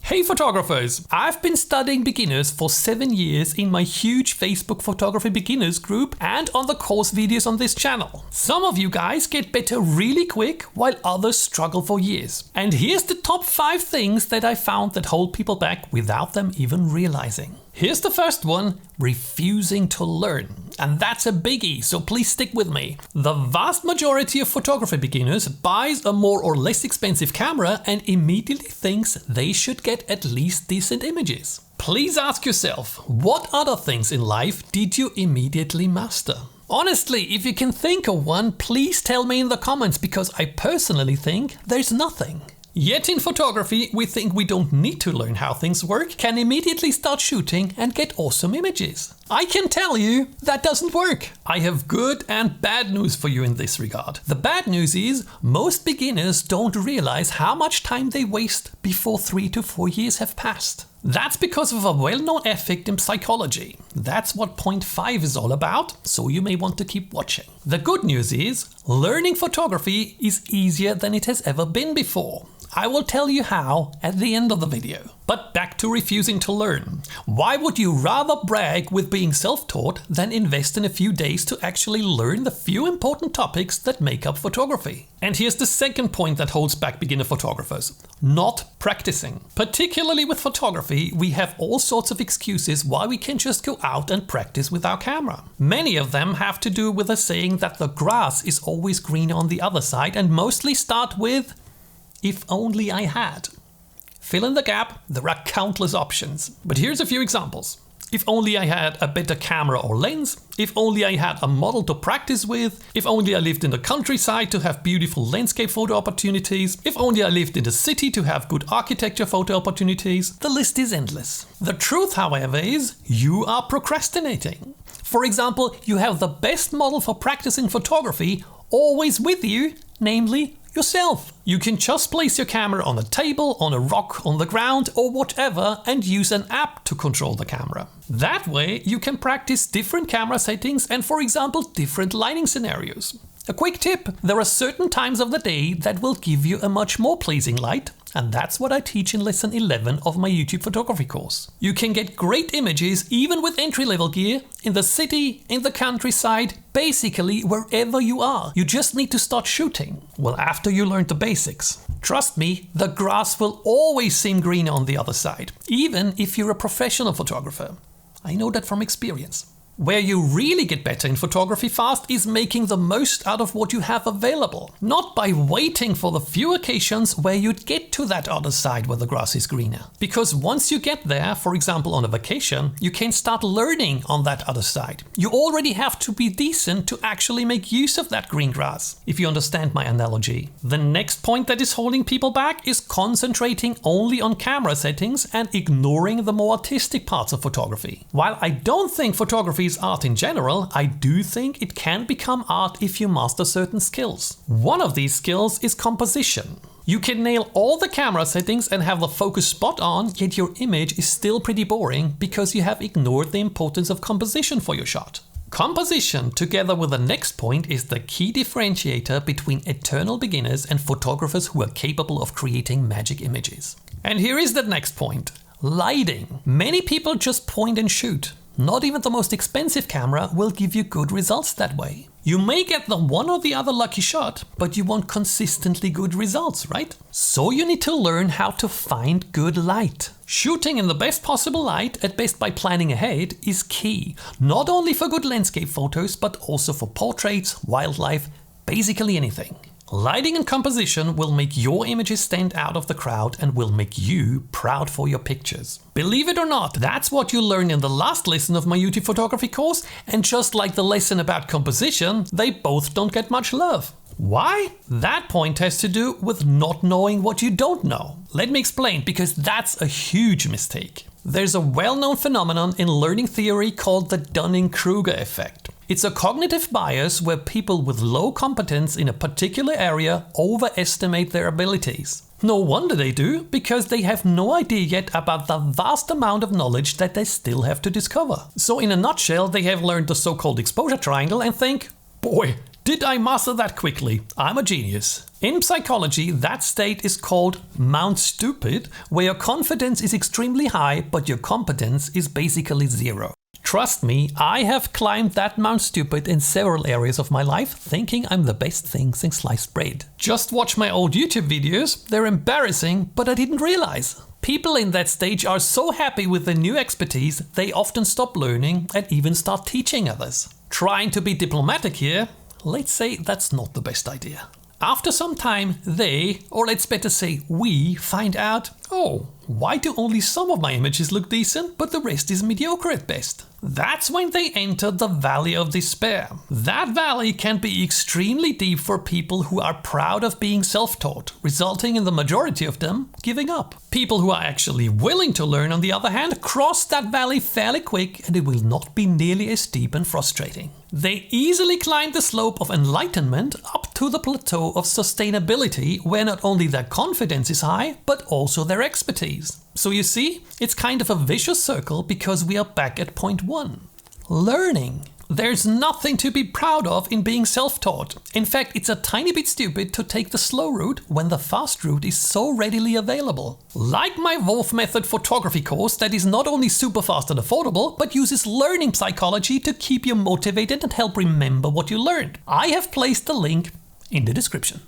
Hey photographers! I've been studying beginners for 7 years in my huge Facebook photography beginners group and on the course videos on this channel. Some of you guys get better really quick while others struggle for years. And here's the top 5 things that I found that hold people back without them even realizing. Here's the first one, refusing to learn. And that's a biggie, so please stick with me. The vast majority of photography beginners buys a more or less expensive camera and immediately thinks they should get at least decent images. Please ask yourself, what other things in life did you immediately master? Honestly, if you can think of one, please tell me in the comments, because I personally think there's nothing. Yet in photography, we think we don't need to learn how things work, can immediately start shooting and get awesome images. I can tell you that doesn't work. I have good and bad news for you in this regard. The bad news is most beginners don't realize how much time they waste before 3 to 4 years have passed. That's because of a well-known effect in psychology. That's what point 5 is all about, so you may want to keep watching. The good news is learning photography is easier than it has ever been before. I will tell you how at the end of the video. But back to refusing to learn. Why would you rather brag with being self-taught than invest in a few days to actually learn the few important topics that make up photography? And here's the second point that holds back beginner photographers. Not practicing. Particularly with photography, we have all sorts of excuses why we can just go out and practice with our camera. Many of them have to do with the saying that the grass is always greener on the other side, and mostly start with "if only I had." Fill in the gap, there are countless options. But here's a few examples. If only I had a better camera or lens. If only I had a model to practice with. If only I lived in the countryside to have beautiful landscape photo opportunities. If only I lived in the city to have good architecture photo opportunities. The list is endless. The truth, however, is you are procrastinating. For example, you have the best model for practicing photography always with you, namely yourself. You can just place your camera on a table, on a rock, on the ground, or whatever, and use an app to control the camera. That way you can practice different camera settings and, for example, different lighting scenarios. A quick tip, there are certain times of the day that will give you a much more pleasing light, and that's what I teach in lesson 11 of my YouTube photography course. You can get great images even with entry-level gear, in the city, in the countryside, basically wherever you are. You just need to start shooting. Well, after you learned the basics. Trust me, the grass will always seem greener on the other side, even if you're a professional photographer. I know that from experience. Where you really get better in photography fast is making the most out of what you have available. Not by waiting for the few occasions where you'd get to that other side where the grass is greener. Because once you get there, for example on a vacation, you can start learning on that other side. You already have to be decent to actually make use of that green grass, if you understand my analogy. The next point that is holding people back is concentrating only on camera settings and ignoring the more artistic parts of photography. While I don't think photography is art in general, I do think it can become art if you master certain skills. One of these skills is composition. You can nail all the camera settings and have the focus spot on, yet your image is still pretty boring because you have ignored the importance of composition for your shot. Composition, together with the next point, is the key differentiator between eternal beginners and photographers who are capable of creating magic images. And here is the next point. Lighting. Many people just point and shoot. Not even the most expensive camera will give you good results that way. You may get the one or the other lucky shot, but you want consistently good results, right? So you need to learn how to find good light. Shooting in the best possible light, at best by planning ahead, is key. Not only for good landscape photos, but also for portraits, wildlife, basically anything. Lighting and composition will make your images stand out of the crowd and will make you proud for your pictures. Believe it or not, that's what you learned in the last lesson of my YouTube photography course, and just like the lesson about composition, they both don't get much love. Why? That point has to do with not knowing what you don't know. Let me explain, because that's a huge mistake. There's a well-known phenomenon in learning theory called the Dunning-Kruger effect. It's a cognitive bias where people with low competence in a particular area overestimate their abilities. No wonder they do, because they have no idea yet about the vast amount of knowledge that they still have to discover. So in a nutshell, they have learned the so-called exposure triangle and think, boy, Did I master that quickly? I'm a genius. In psychology, that state is called Mount Stupid, where your confidence is extremely high, but your competence is basically zero. Trust me, I have climbed that Mount Stupid in several areas of my life, thinking I'm the best thing since sliced bread. Just watch my old YouTube videos, they're embarrassing, but I didn't realize. People in that stage are so happy with their new expertise, they often stop learning and even start teaching others. Trying to be diplomatic here, let's say that's not the best idea. After some time, they, or let's better say we, find out, oh, why do only some of my images look decent, but the rest is mediocre at best? That's when they enter the valley of despair. That valley can be extremely deep for people who are proud of being self-taught, resulting in the majority of them giving up. People who are actually willing to learn, on the other hand, cross that valley fairly quick and it will not be nearly as steep and frustrating. They easily climb the slope of enlightenment up to the plateau of sustainability, where not only their confidence is high, but also their expertise. So you see, it's kind of a vicious circle because we are back at point 1. Learning. There's nothing to be proud of in being self-taught. In fact, it's a tiny bit stupid to take the slow route when the fast route is so readily available. Like my Wolf Method photography course that is not only super fast and affordable, but uses learning psychology to keep you motivated and help remember what you learned. I have placed the link in the description.